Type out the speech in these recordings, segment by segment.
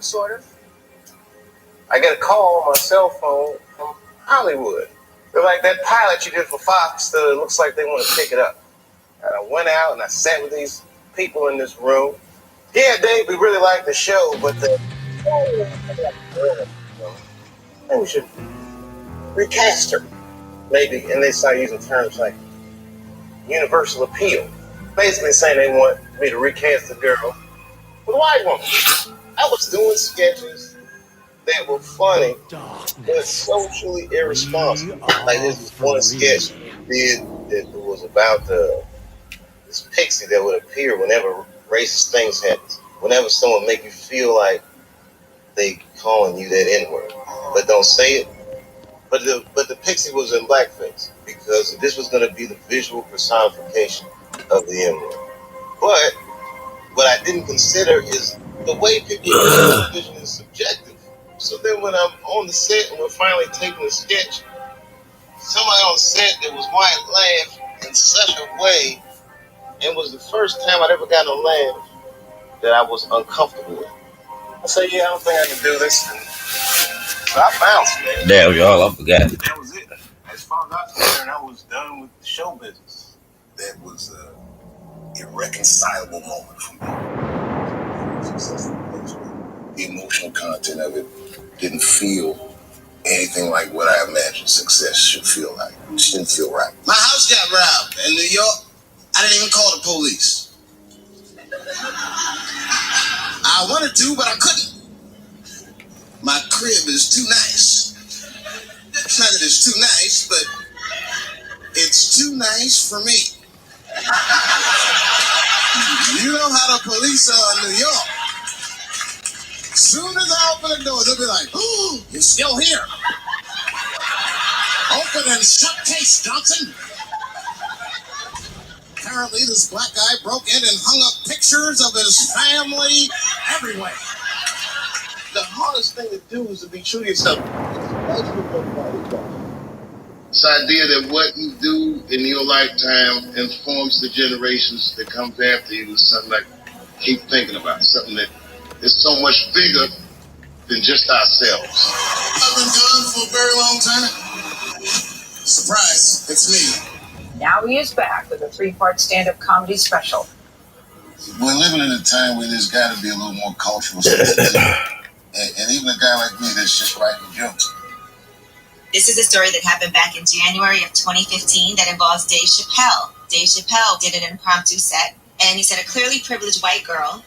sort of. I get a call on my cell phone from Hollywood. They're like, that pilot you did for Fox, it looks like they want to pick it up. And I went out and I sat with these people in this room. Yeah, Dave, we really like the show, but maybe we should recast her. Maybe. And they start using terms like universal appeal. Basically saying they want me to recast the girl with a white woman. I was doing sketches that were funny, but socially irresponsible. Like this one sketch we did that was about this pixie that would appear whenever racist things happen. Whenever someone make you feel like they calling you that N-word, but don't say it. But the pixie was in blackface because this was going to be the visual personification of the N-word. But what I didn't consider is the way people use television is subjective. So then when I'm on the set and we're finally taking the sketch, somebody on set that was white laughed in such a way, and it was the first time I'd ever gotten a laugh that I was uncomfortable with. I said, yeah, I don't think I can do this. And so I bounced, man. Damn, y'all, I forgot. That was it. As far as I was concerned, I was done with the show business. That was an irreconcilable moment for me. The emotional content of it didn't feel anything like what I imagined success should feel like. It just didn't feel right. My house got robbed in New York. I didn't even call the police. I wanted to, but I couldn't. My crib is too nice. It's not that it's too nice, but it's too nice for me. You know how the police are in New York. As soon as I open the door, they'll be like, "Oh, you're still here. Open and shut case, Johnson." Apparently, this black guy broke in and hung up pictures of his family everywhere. The hardest thing to do is to be true to yourself. This idea that what you do in your lifetime informs the generations that comes after you is something like keep thinking about, something that is so much bigger than just ourselves. I've been gone for a very long time. Surprise, it's me. Now he is back with a 3-part stand-up comedy special. We're living in a time where there's got to be a little more cultural sensitivity. And even a guy like me that's just writing jokes. This is a story that happened back in January of 2015 that involves Dave Chappelle. Dave Chappelle did an impromptu set, and he said a clearly privileged white girl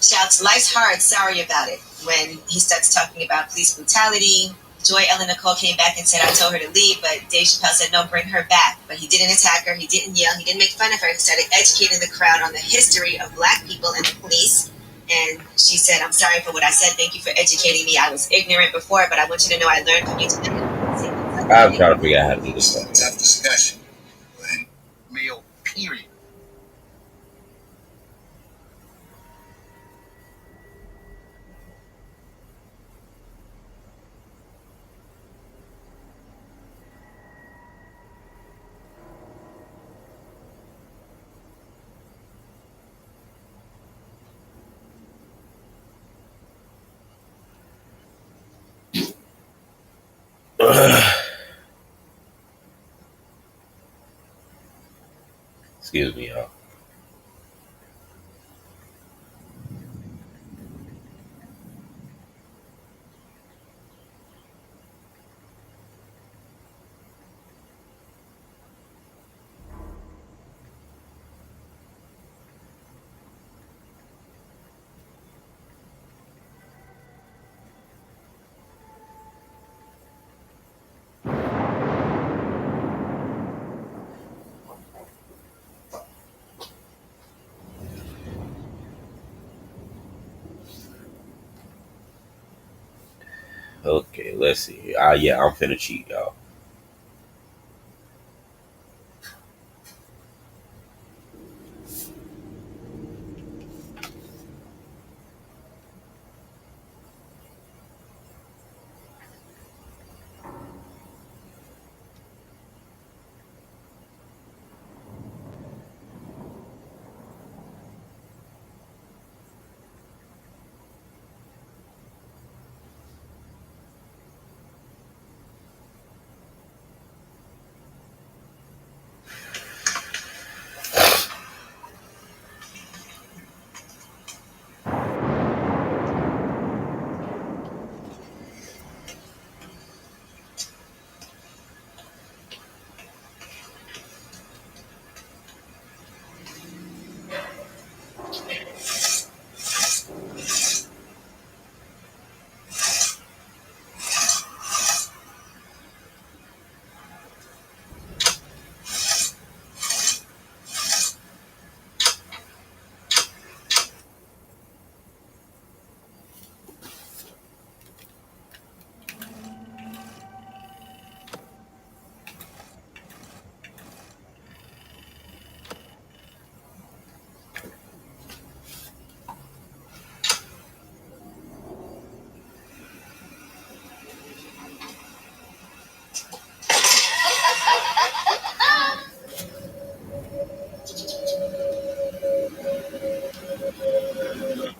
shouts, "Life's hard, sorry about it," when he starts talking about police brutality. Joy Ellen Nicole came back and said, "I told her to leave," but Dave Chappelle said, "No, bring her back." But he didn't attack her, he didn't yell, he didn't make fun of her. He started educating the crowd on the history of black people and the police. And she said, "I'm sorry for what I said. Thank you for educating me. I was ignorant before, but I want you to know I learned from you today." I'm trying to figure out how to do this stuff. Tough discussion. Male, period. Excuse me, y'all. Okay, let's see. Yeah, I'm finna cheat, y'all.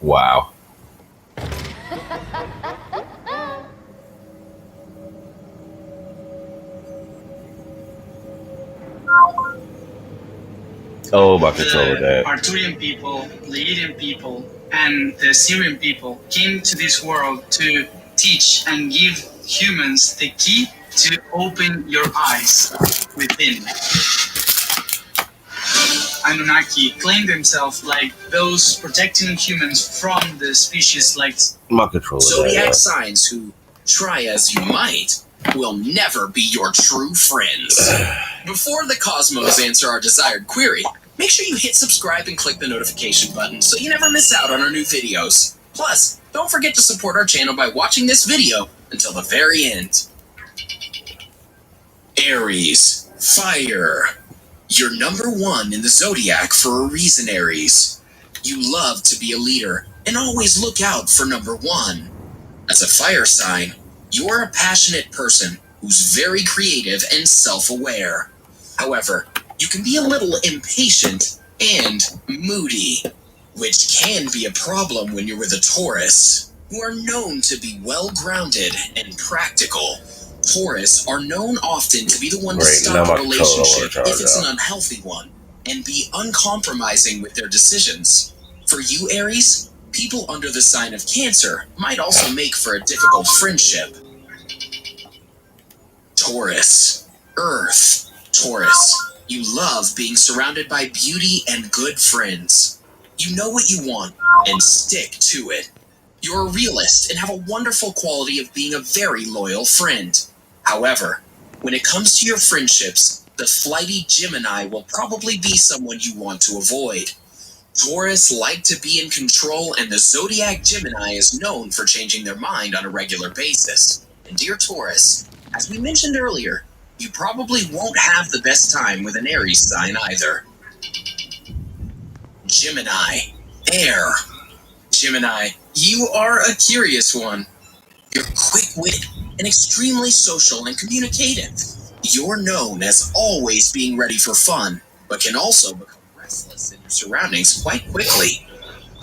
Wow. Oh, my controller The dad. Arthurian people, Pleiadian people, and the Syrian people came to this world to teach and give humans the key to open your eyes within. Anunnaki claim themselves like those protecting humans from the species like My controller Zodiac dad. signs who, try as you might, will never be your true friends. Before the Cosmos answer our desired query, make sure you hit subscribe and click the notification button so you never miss out on our new videos. Plus, don't forget to support our channel by watching this video until the very end. Aries, fire. You're number one in the zodiac for a reason, Aries. You love to be a leader and always look out for number one. As a fire sign, you're a passionate person who's very creative and self-aware. However, you can be a little impatient and moody, which can be a problem when you're with a Taurus, who are known to be well-grounded and practical. Taurus are known often to be the one to Great, now stop my a relationship controller if it's charged an unhealthy one, and be uncompromising with their decisions. For you, Aries, people under the sign of Cancer might also make for a difficult friendship. Taurus, Earth. Taurus, you love being surrounded by beauty and good friends. You know what you want and stick to it. You're a realist and have a wonderful quality of being a very loyal friend. However, when it comes to your friendships, the flighty Gemini will probably be someone you want to avoid. Taurus like to be in control, and the zodiac Gemini is known for changing their mind on a regular basis. And dear Taurus, as we mentioned earlier, you probably won't have the best time with an Aries sign either. Gemini, air. Gemini, you are a curious one. You're quick-witted and extremely social and communicative. You're known as always being ready for fun, but can also become restless in your surroundings quite quickly.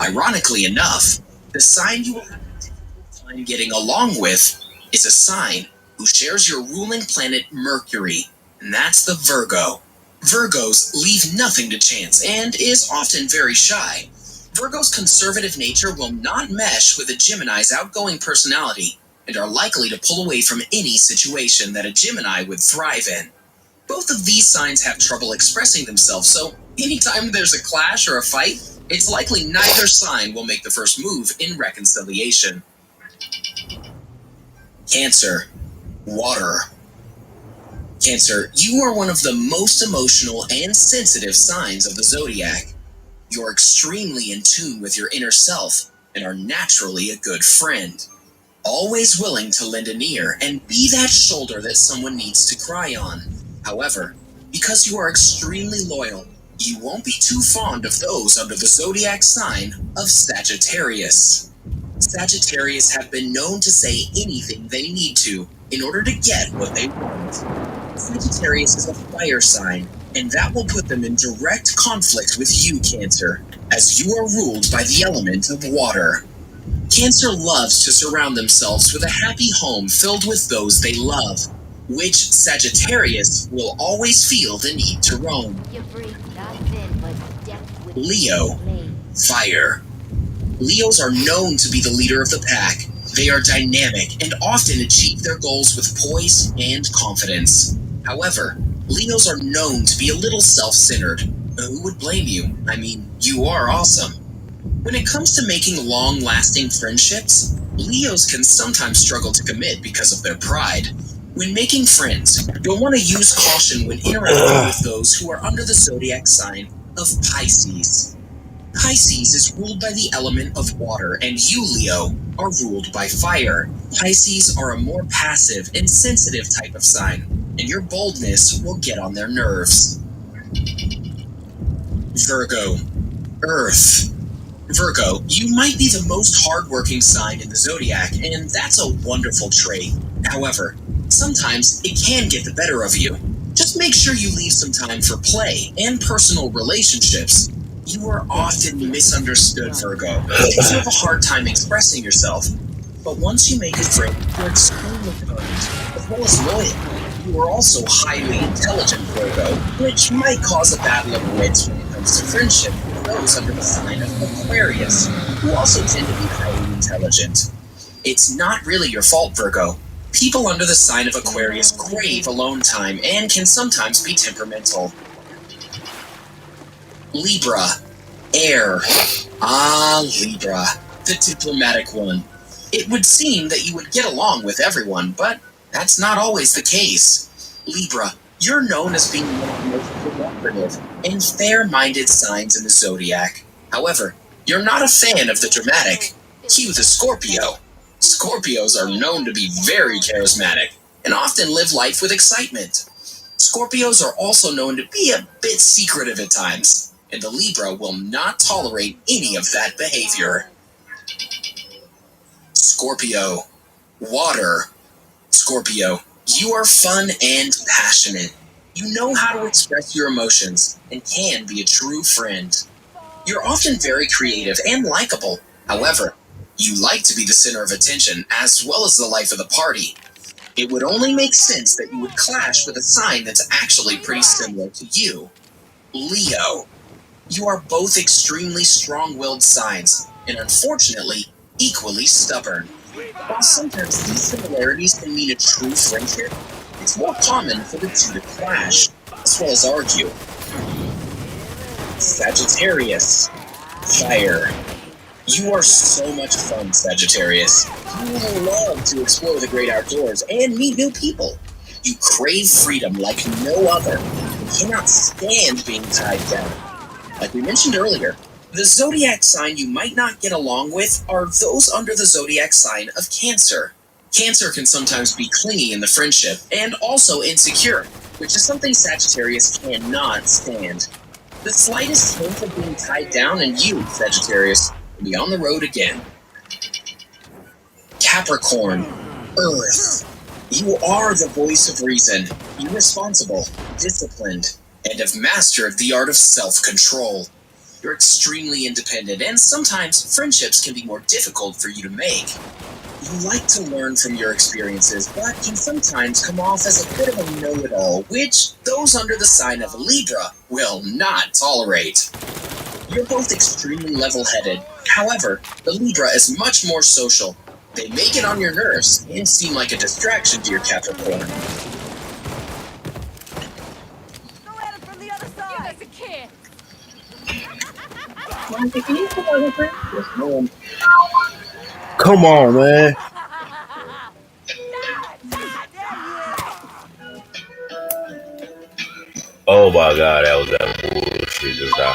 Ironically enough, the sign you will have a difficult time getting along with is a sign who shares your ruling planet Mercury, and that's the Virgo. Virgos leave nothing to chance and is often very shy. Virgo's conservative nature will not mesh with a Gemini's outgoing personality and are likely to pull away from any situation that a Gemini would thrive in. Both of these signs have trouble expressing themselves, so anytime there's a clash or a fight, it's likely neither sign will make the first move in reconciliation. Cancer, water. Cancer, you are one of the most emotional and sensitive signs of the zodiac. You're extremely in tune with your inner self and are naturally a good friend. Always willing to lend an ear and be that shoulder that someone needs to cry on. However, because you are extremely loyal, you won't be too fond of those under the zodiac sign of Sagittarius. Sagittarius have been known to say anything they need to in order to get what they want. Sagittarius is a fire sign, and that will put them in direct conflict with you, Cancer, as you are ruled by the element of water. Cancer loves to surround themselves with a happy home filled with those they love, which Sagittarius will always feel the need to roam. Leo, fire. Leos are known to be the leader of the pack. They are dynamic and often achieve their goals with poise and confidence. However, Leos are known to be a little self-centered. Who would blame you? I mean, you are awesome. When it comes to making long-lasting friendships, Leos can sometimes struggle to commit because of their pride. When making friends, you'll want to use caution when interacting with those who are under the zodiac sign of Pisces. Pisces is ruled by the element of water, and you, Leo, are ruled by fire. Pisces are a more passive and sensitive type of sign, and your boldness will get on their nerves. Virgo, Earth. Virgo, you might be the most hardworking sign in the zodiac, and that's a wonderful trait. However, sometimes it can get the better of you. Just make sure you leave some time for play and personal relationships. You are often misunderstood, Virgo, because you have a hard time expressing yourself. But once you make a friend, you're extremely kind, as well as loyal. You are also highly intelligent, Virgo, which might cause a battle of wits when it comes to friendship with those under the sign of Aquarius, who also tend to be highly intelligent. It's not really your fault, Virgo. People under the sign of Aquarius crave alone time and can sometimes be temperamental. Libra. Air. Ah, Libra. The diplomatic one. It would seem that you would get along with everyone, but that's not always the case. Libra, you're known as being one of the most cooperative and fair-minded signs in the zodiac. However, you're not a fan of the dramatic. Cue the Scorpio. Scorpios are known to be very charismatic and often live life with excitement. Scorpios are also known to be a bit secretive at times, and the Libra will not tolerate any of that behavior. Scorpio. Water. Scorpio, you are fun and passionate. You know how to express your emotions and can be a true friend. You're often very creative and likable. However, you like to be the center of attention as well as the life of the party. It would only make sense that you would clash with a sign that's actually pretty similar to you. Leo. You are both extremely strong-willed signs, and unfortunately, equally stubborn. While sometimes these similarities can mean a true friendship, it's more common for the two to clash, as well as argue. Sagittarius. Fire. You are so much fun, Sagittarius. You will love to explore the great outdoors and meet new people. You crave freedom like no other and cannot stand being tied down. Like we mentioned earlier, the zodiac sign you might not get along with are those under the zodiac sign of Cancer. Cancer can sometimes be clingy in the friendship and also insecure, which is something Sagittarius cannot stand. The slightest hint of being tied down and you, Sagittarius, will be on the road again. Capricorn. Earth. You are the voice of reason, irresponsible, disciplined, and have mastered the art of self-control. You're extremely independent, and sometimes friendships can be more difficult for you to make. You like to learn from your experiences, but can sometimes come off as a bit of a know-it-all, which those under the sign of Libra will not tolerate. You're both extremely level-headed. However, the Libra is much more social. They may get on your nerves and seem like a distraction to your Capricorn. Go at it from the other side. Give us a kiss. Come on, man. Oh my god, that was that bullshit just now.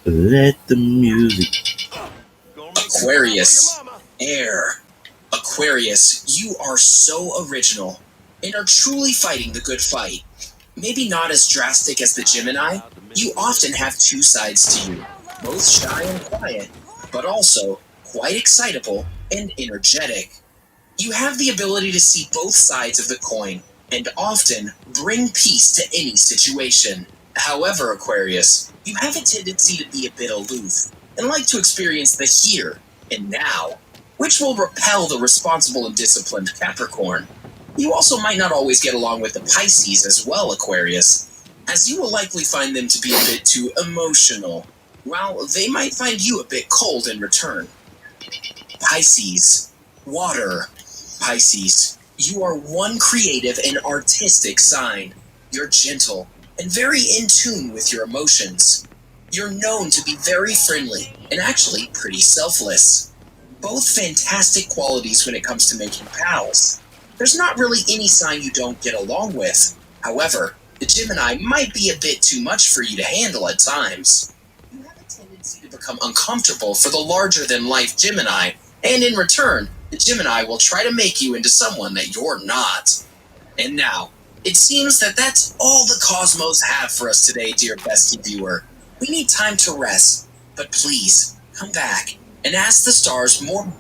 Let the music. Aquarius. Air. Aquarius, you are so original and are truly fighting the good fight. Maybe not as drastic as the Gemini, you often have two sides to you, both shy and quiet, but also quite excitable and energetic. You have the ability to see both sides of the coin and often bring peace to any situation. However, Aquarius, you have a tendency to be a bit aloof and like to experience the here and now, which will repel the responsible and disciplined Capricorn. You also might not always get along with the Pisces as well, Aquarius, as you will likely find them to be a bit too emotional, while they might find you a bit cold in return. Pisces. Water. Pisces, you are one creative and artistic sign. You're gentle and very in tune with your emotions. You're known to be very friendly and actually pretty selfless. Both fantastic qualities when it comes to making pals. there's not really any sign you don't get along with. However, the Gemini might be a bit too much for you to handle at times. You have a tendency to become uncomfortable for the larger-than-life Gemini, and in return, the Gemini will try to make you into someone that you're not. And now, it seems that that's all the Cosmos have for us today, dear bestie viewer. We need time to rest, but please, come back and ask the stars more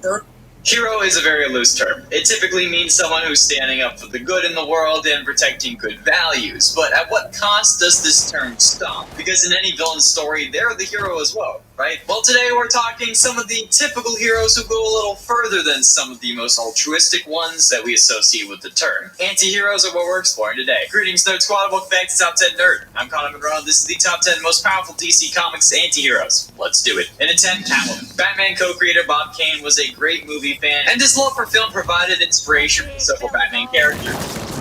Hero is a very loose term. It typically means someone who's standing up for the good in the world and protecting good values. But at what cost does this term stop? Because in any villain story, they're the hero as well, right? Well, today we're talking some of the typical heroes who go a little further than some of the most altruistic ones that we associate with the term. Anti-heroes are what we're exploring today. Greetings, Nerd Squad. Welcome back to Top 10 Nerd. I'm Connor Monroe. This is the Top 10 most powerful DC Comics anti-heroes. Let's do it. And in 10, Catwoman. Batman co-creator Bob Kane was a great movie fan, and his love for film provided inspiration for several Batman characters.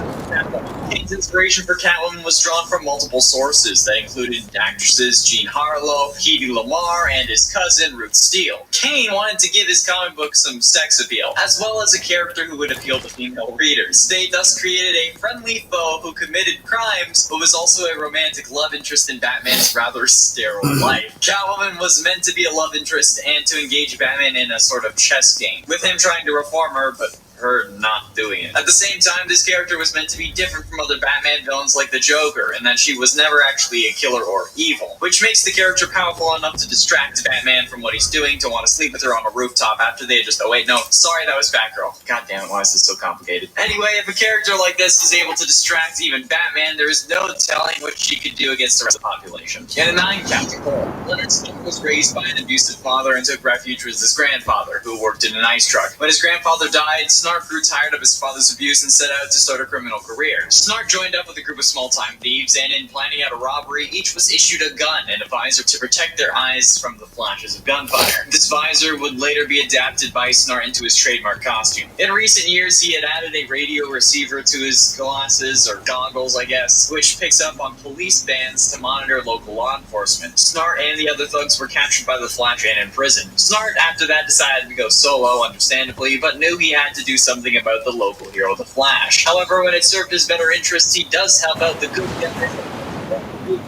Kane's inspiration for Catwoman was drawn from multiple sources that included actresses Jean Harlow, Hedy Lamarr, and his cousin Ruth Steele. Kane wanted to give his comic book some sex appeal, as well as a character who would appeal to female readers. They thus created a friendly foe who committed crimes, but was also a romantic love interest in Batman's rather sterile life. Catwoman was meant to be a love interest and to engage Batman in a sort of chess game, with him trying to reform her, but her not doing it. At the same time, this character was meant to be different from other Batman villains like the Joker, in that she was never actually a killer or evil, which makes the character powerful enough to distract Batman from what he's doing to want to sleep with her on a rooftop after they just, oh wait, no, sorry, that was Batgirl. God damn it, why is this so complicated? Anyway, if a character like this is able to distract even Batman, there is no telling what she could do against the rest of the population. And in 9, Captain Cold. Leonard Stone was raised by an abusive father and took refuge with his grandfather, who worked in an ice truck. When his grandfather died, Snart grew tired of his father's abuse and set out to start a criminal career. Snart joined up with a group of small-time thieves, and in planning out a robbery, each was issued a gun and a visor to protect their eyes from the flashes of gunfire. This visor would later be adapted by Snart into his trademark costume. In recent years, he had added a radio receiver to his glasses, or goggles, I guess, which picks up on police bands to monitor local law enforcement. Snart and the other thugs were captured by the Flash and imprisoned. Snart, after that, decided to go solo, understandably, but knew he had to do something about the local hero, the Flash. However, when it served his better interests, he does help out the good guys.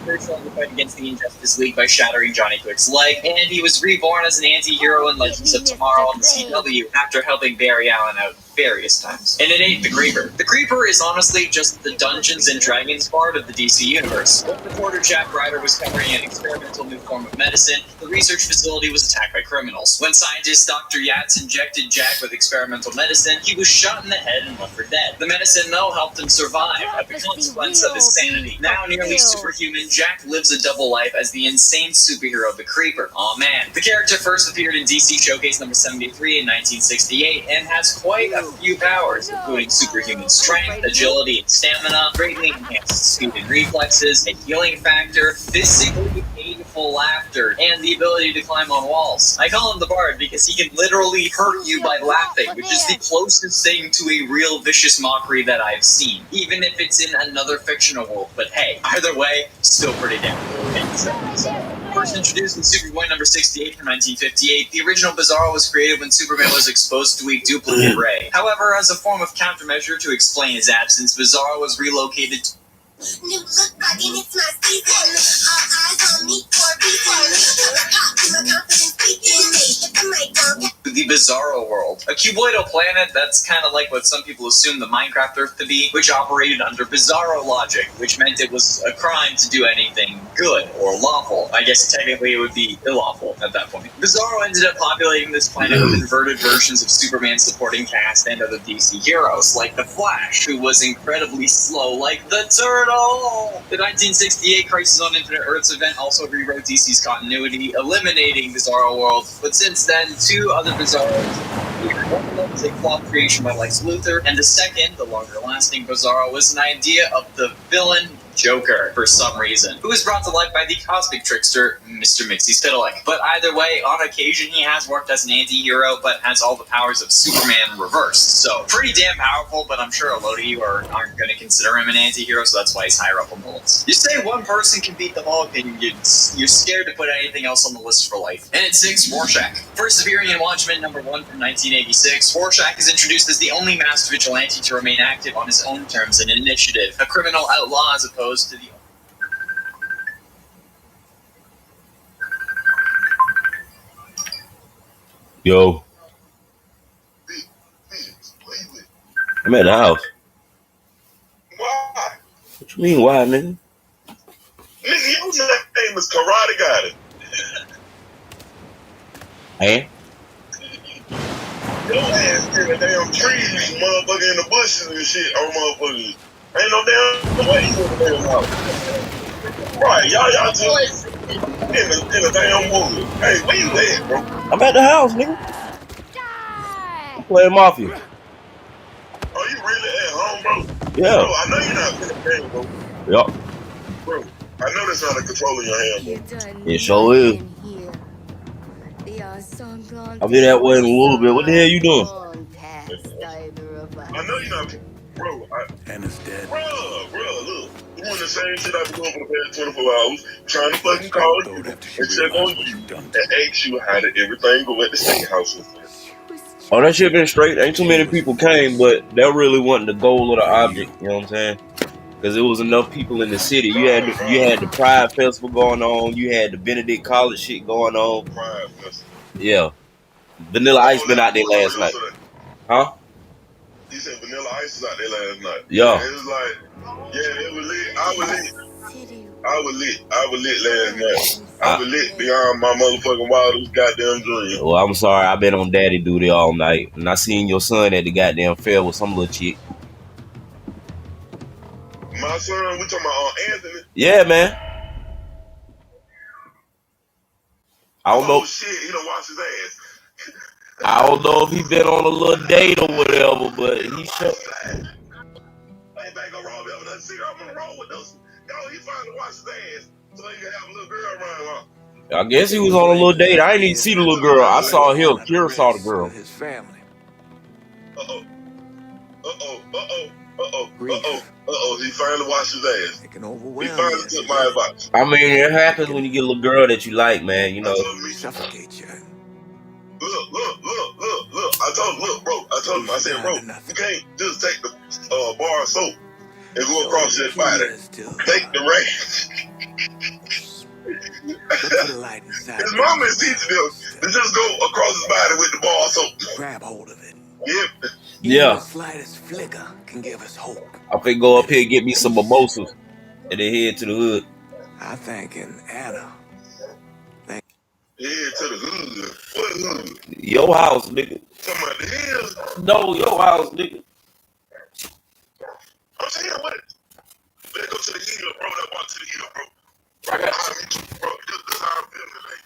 First on the fight against the Injustice League by shattering Johnny Quick's leg, and he was reborn as an anti-hero in Legends of Tomorrow on the CW after helping Barry Allen out various times. And in 8, the Creeper. The Creeper is honestly just the Dungeons and Dragons part of the DC universe. When reporter Jack Ryder was covering an experimental new form of medicine, the research facility was attacked by criminals. When scientist Dr. Yates injected Jack with experimental medicine, he was shot in the head and left for dead. The medicine, though, helped him survive at the consequence of his sanity. Now nearly superhuman, Jack lives a double life as the insane superhero, the Creeper. Aw man. The character first appeared in DC Showcase number 73 in 1968 and has quite a few powers, including superhuman strength, agility, and stamina, greatly enhanced speed and reflexes, a healing factor, physically painful laughter, and the ability to climb on walls. I call him the Bard because he can literally hurt you by laughing, which is the closest thing to a real vicious mockery that I've seen, even if it's in another fictional world. But hey, either way, still pretty damn cool. First introduced in Superboy number 68 from 1958, the original Bizarro was created when Superman was exposed to a duplicate Ray. However, as a form of countermeasure to explain his absence, Bizarro was relocated to New look, rockin', it's my season. All eyes on me for a reason. Pop to my confidence speaking. Hit the mic on. the Bizarro world, a cuboidal planet that's kind of like what some people assume the Minecraft Earth to be, which operated under Bizarro logic, which meant it was a crime to do anything good or lawful. I guess technically it would be unlawful at that point. Bizarro ended up populating this planet with inverted versions of Superman's supporting cast and other DC heroes, like the Flash, who was incredibly slow like the Turtle! The 1968 Crisis on Infinite Earths event also rewrote DC's continuity, eliminating Bizarro World, but since then, two other Bizarros appeared. One of them was a flawed creation by Lex Luthor, and the second, the longer-lasting Bizarro, was an idea of the villain Joker, for some reason, who is brought to life by the cosmic trickster, Mr. Mixie-Spitalik. But either way, on occasion he has worked as an anti-hero, but has all the powers of Superman reversed. So, pretty damn powerful, but I'm sure a load of you aren't going to consider him an anti-hero, so that's why he's higher up on the list. You say one person can beat the Hulk, and you're scared to put anything else on the list for life. And at 6, Rorschach. First appearing in Watchmen #1 from 1986, Rorschach is introduced as the only masked vigilante to remain active on his own terms in Initiative, a criminal outlaw as opposed to the... Yo, I'm at the house. Why? What you mean, why, nigga? Nigga, your name is Karate Guy. And? Your ass in the damn trees, motherfucker, in the bushes and shit, oh motherfuckers. Ain't no damn way you in the damn house. Right, y'all just in the damn woods. Hey, where you at, bro? I'm at the house, nigga. I'm playing Mafia. Are you really at home, bro? Yeah. Bro, I know you're not in the game, bro. Yup. Bro, I know that's not a control in your hand, bro. It sure is. I'll be that way in a little bit. What the hell you doing? I know you're not, bro. Anna's dead. Bro, look. Doing the same shit I've been doing for the past 24 hours, trying to fucking call you and check on you and ask you how did everything go at the steakhouse. Oh, that shit been straight. Ain't too many people came, but that really wasn't the goal of the object. You know what I'm saying? Because there was enough people in the city. You had the Pride Festival going on. You had the Benedict College shit going on. Pride Festival. Yeah. Vanilla Ice been out there last night. Huh? He said Vanilla Ice was out there last night. Yeah. It was like, yeah, it was lit. I was lit last night. I was lit beyond my motherfucking wildest goddamn dream. Well, I'm sorry. I've been on daddy duty all night. And I seen your son at the goddamn fair with some little chick. My son, we talking about Anthony? Yeah, man. I don't know. Oh, shit, he don't wash his ass. I don't know if he been on a little date or whatever, but he sure. Ain't gonna roll me over that cigarette. I'm gonna roll with those. Yo, he finally washed his ass so he can have a little girl around him. I guess he was on a little date. I didn't even see the little girl. I saw him. Kira saw the girl. His family. He finally washed his ass. It can He overwhelm finally you. took my advice. I mean, it happens when you get a little girl that you like, man. You know. Suffocate you. Look. I told him, I said, bro, you can't just take the bar of soap and go across that body. Take the range. His mama is teaching him to just go across his body with the bar of soap. Grab hold of it. Yep. Yeah. The slightest flicker can give us hope. I think go up here and get me some mimosas and then head to the hood. I think in Anna. Head to the hood. What hood? Your house, nigga. Talking about the hills? No, your house, nigga. I'm saying what? Let's go to the hill, bro. Let's walk to the hill, bro. I mean, bro, this how I'm feeling today.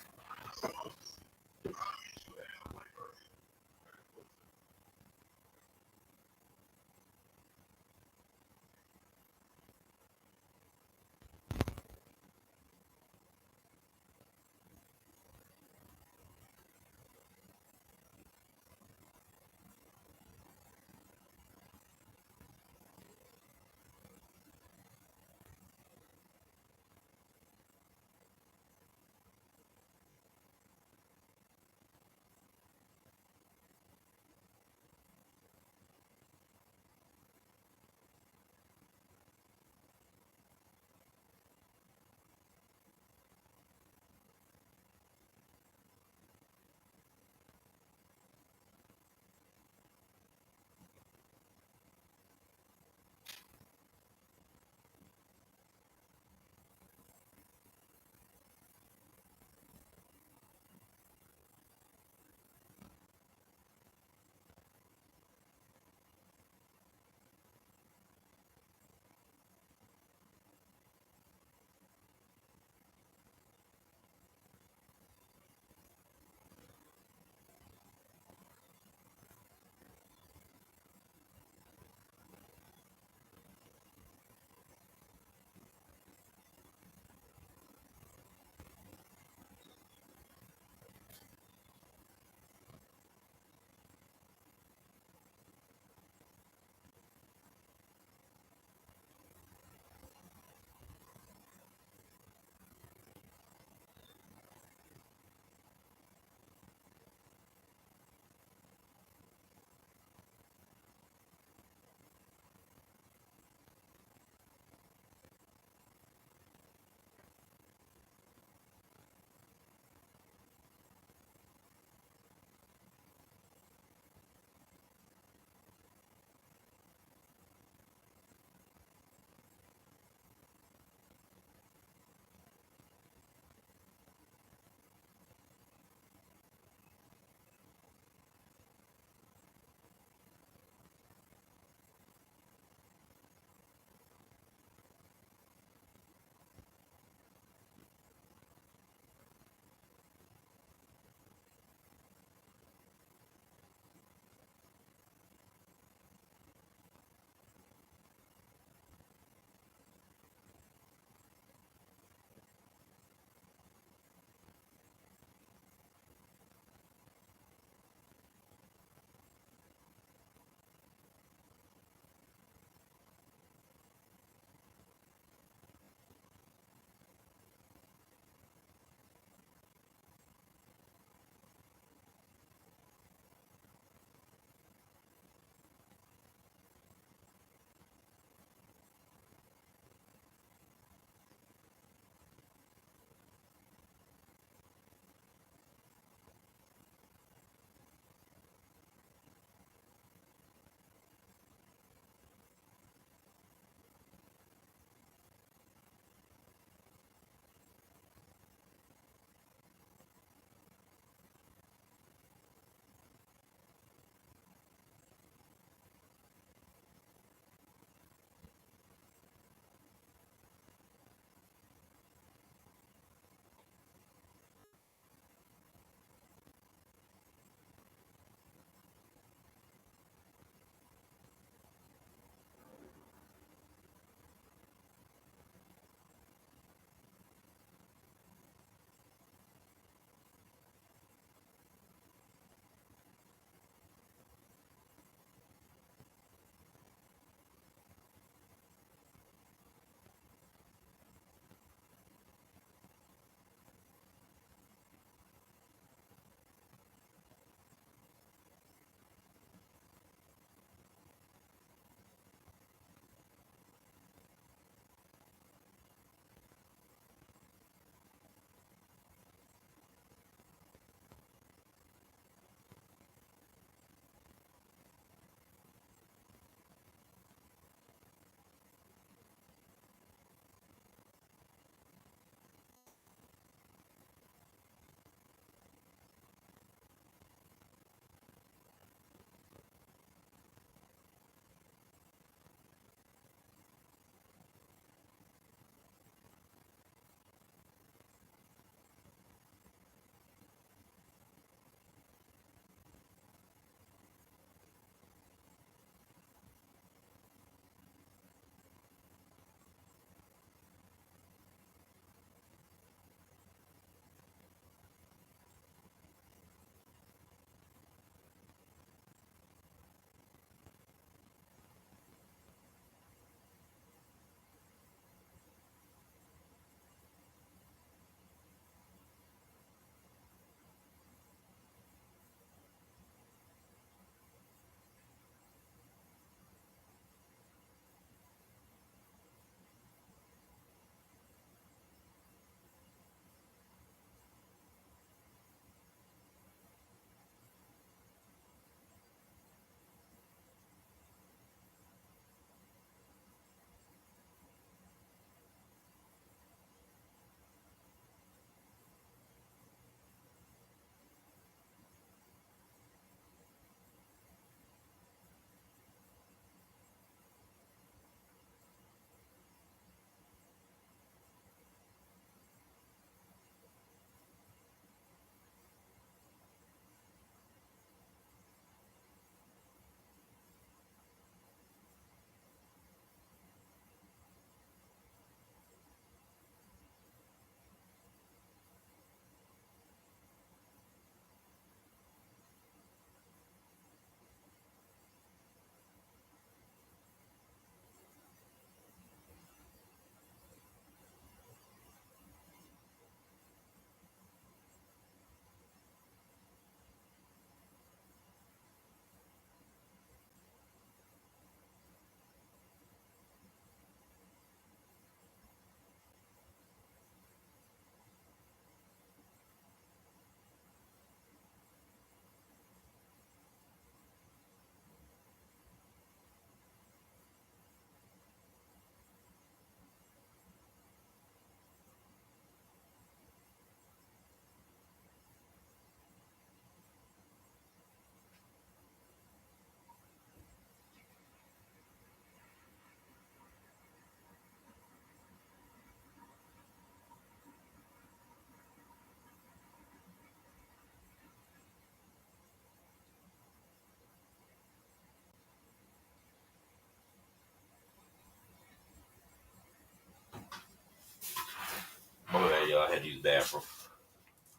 had to use the bathroom.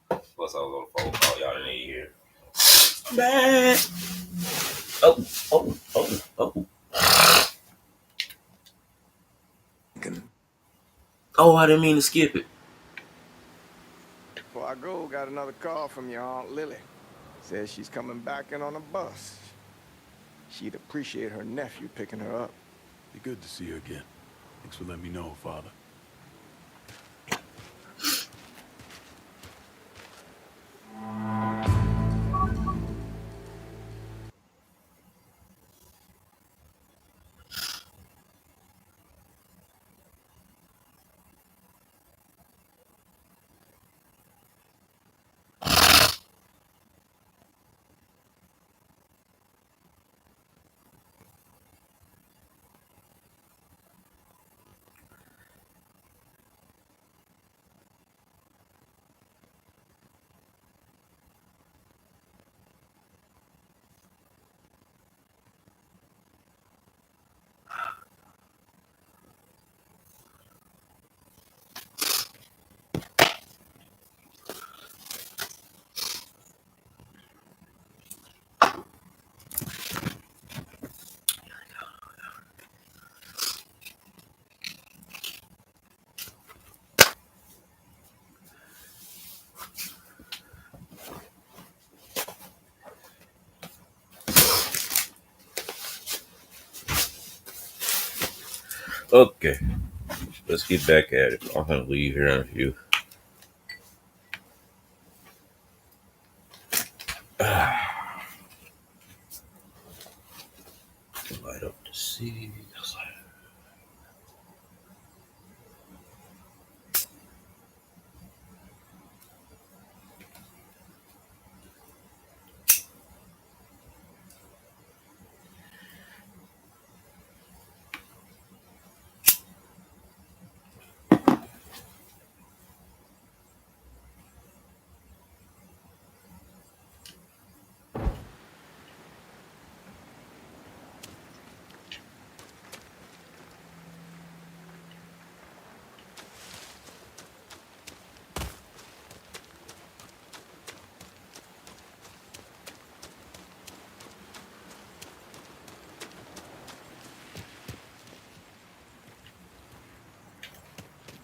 Plus, I was on the phone call. Y'all didn't hear. Man. Oh. Oh, I didn't mean to skip it. Before I go, got another call from your Aunt Lily. Says she's coming back in on a bus. She'd appreciate her nephew picking her up. Be good to see you again. Thanks for letting me know, Father. Okay. Let's get back at it. I'm going to leave here in a few. Light up the sea.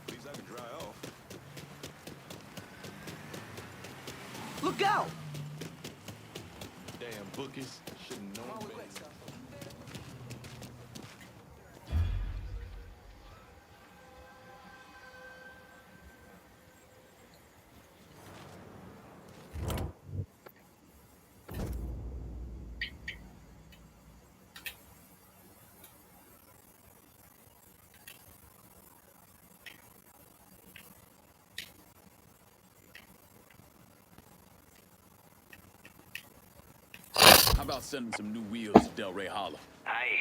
Please, I can dry off. Look out! Damn bookies. Shouldn't know better. How about sending some new wheels to Delray Hollow? Aye,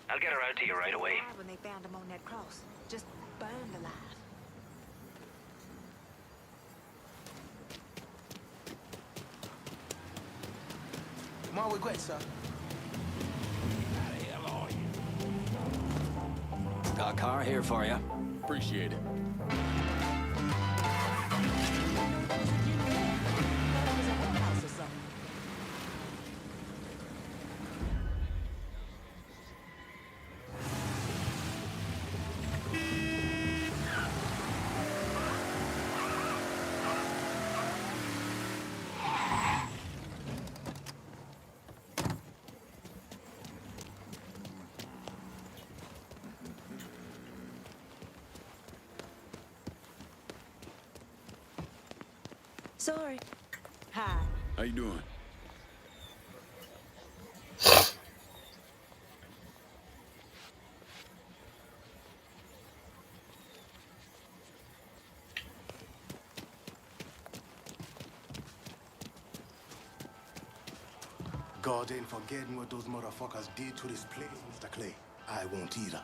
I'll get her out to you right away. When they found him on that cross, just burned alive. More regrets, sir. How the hell are you? Got a car here for you. Appreciate it. Sorry. Hi. How you doing? God ain't forgetting what those motherfuckers did to this place, Mr. Clay. I won't either.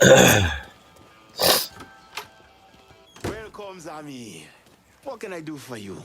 Welcome, Zami. What can I do for you?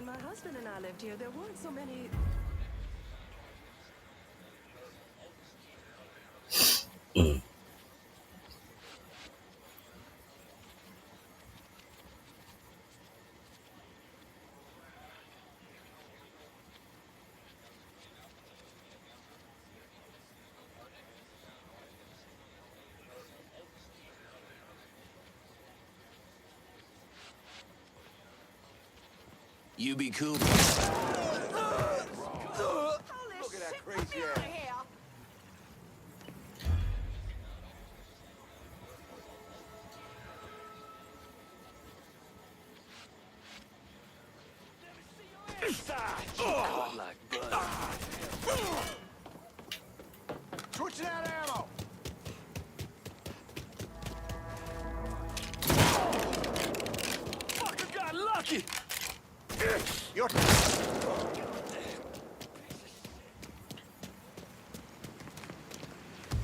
When my husband and I lived here, there weren't so many... You be cool. Look at that crazy ass. Cut like butter. Switching out ammo. Fucker got lucky. You're...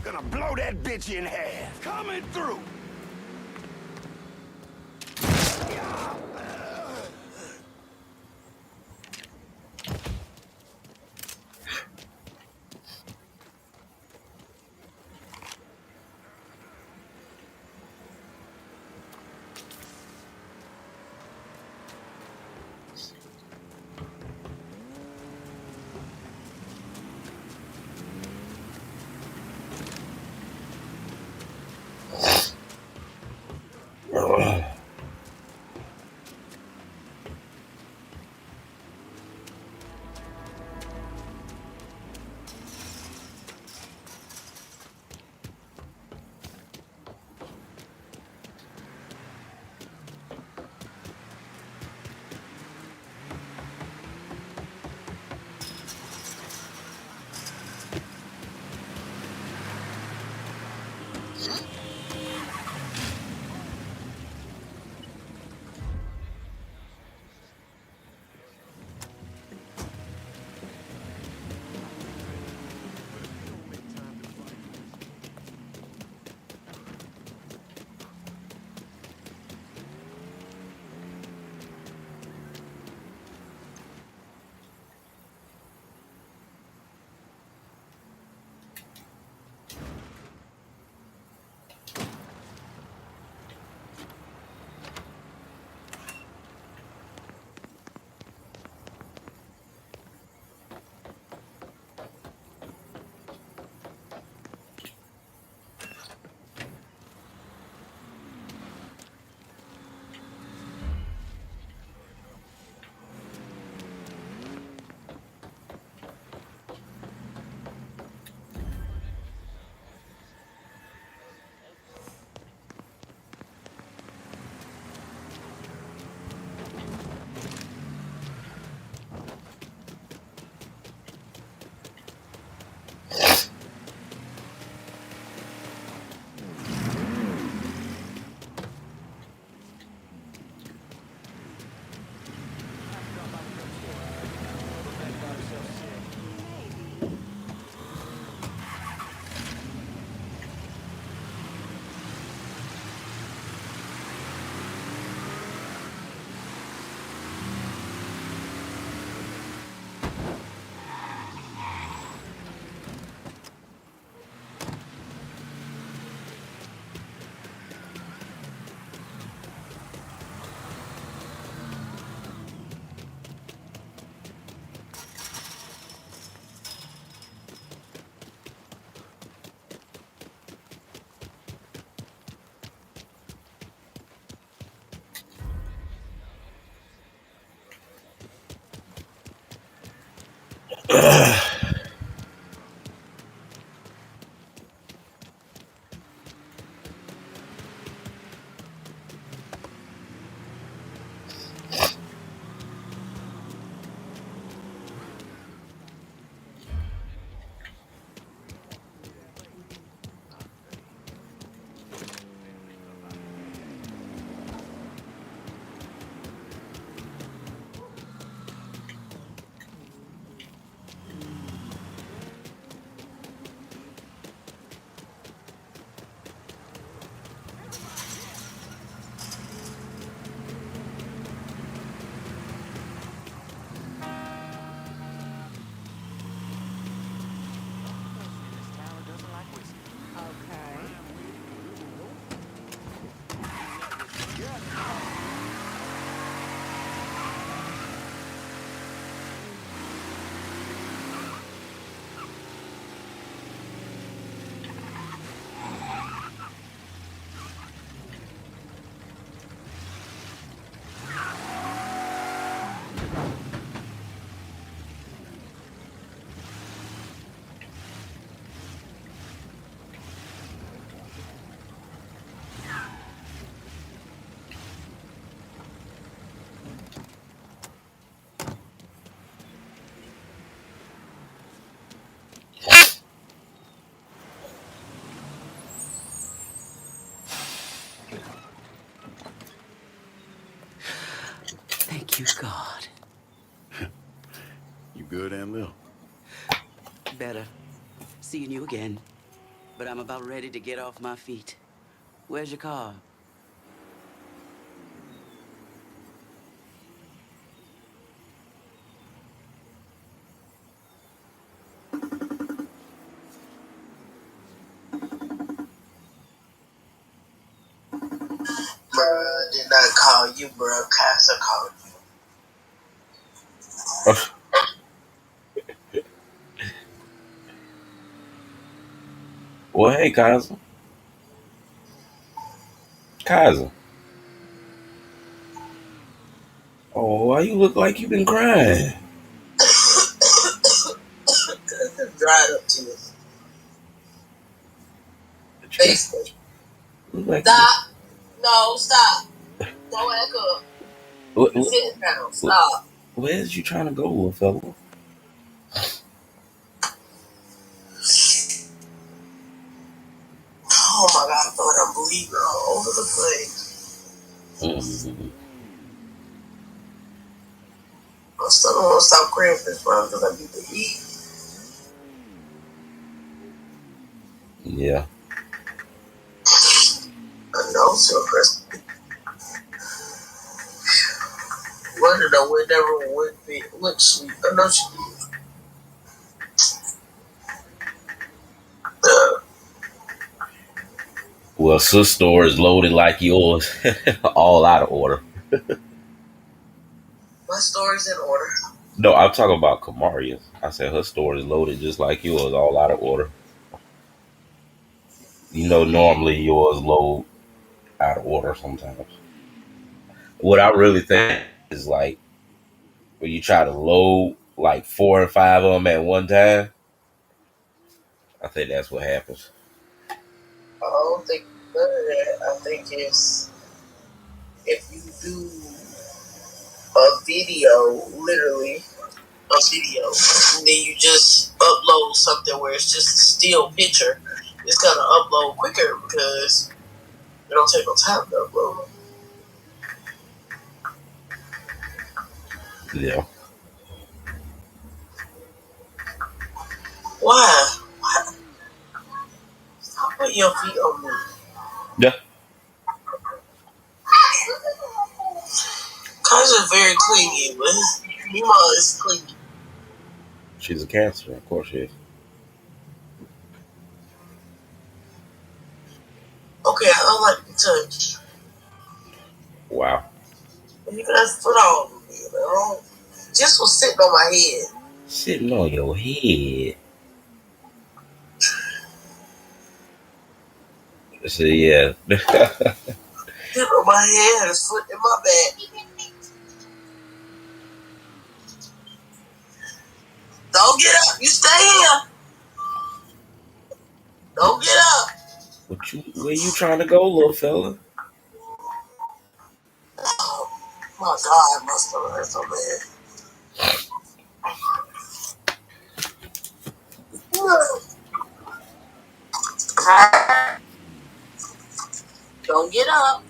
Gonna blow that bitch in half. Coming through. you, God. You good, Aunt Lil? Better. Seeing you again. But I'm about ready to get off my feet. Where's your car? Bruh, did not call you, bruh. Casa called Well, hey, Kaiser. Kaiser. Oh, why you look like you been crying? you. Dried up tears. Basically. Like Stop. No, stop. Don't act up. Sit down. Stop. Where's you trying to go, little fella? Oh my God, I feel like I'm bleeding all over the place. I still don't want to stop crying for this one because I need to eat. Yeah. I know, so impressed. Wonder though, we never went sweet. I know she did. Well, sis store is loaded like yours, all out of order. My story's in order. No, I'm talking about Kamaria's. I said her store is loaded just like yours, all out of order. You know, normally yours load out of order sometimes. What I really think is like when you try to load like 4 and 5 of them at one time. I think that's what happens. I don't think none of that. I think it's if you do a video, literally a video, and then you just upload something where it's just a still picture, it's gonna upload quicker because it don't take no time to upload. Yeah. Why? Stop putting your feet on me. Yeah. Kaiser's very clingy, but his Mima is clingy. She's a Cancer, of course she is. Okay, I don't like to touch. Wow. You can have foot all over me, you know? Just was sitting on my head. Sitting on your head. So yeah. Sitting on my head, his foot in my back. Don't get up. You stay here. Don't get up. Where you trying to go, little fella? Oh my God, my stomach hurts so bad. Don't get up.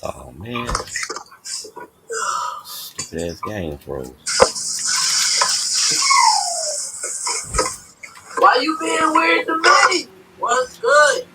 Oh man. Stupid ass game froze. Why you being weird to me? What's good?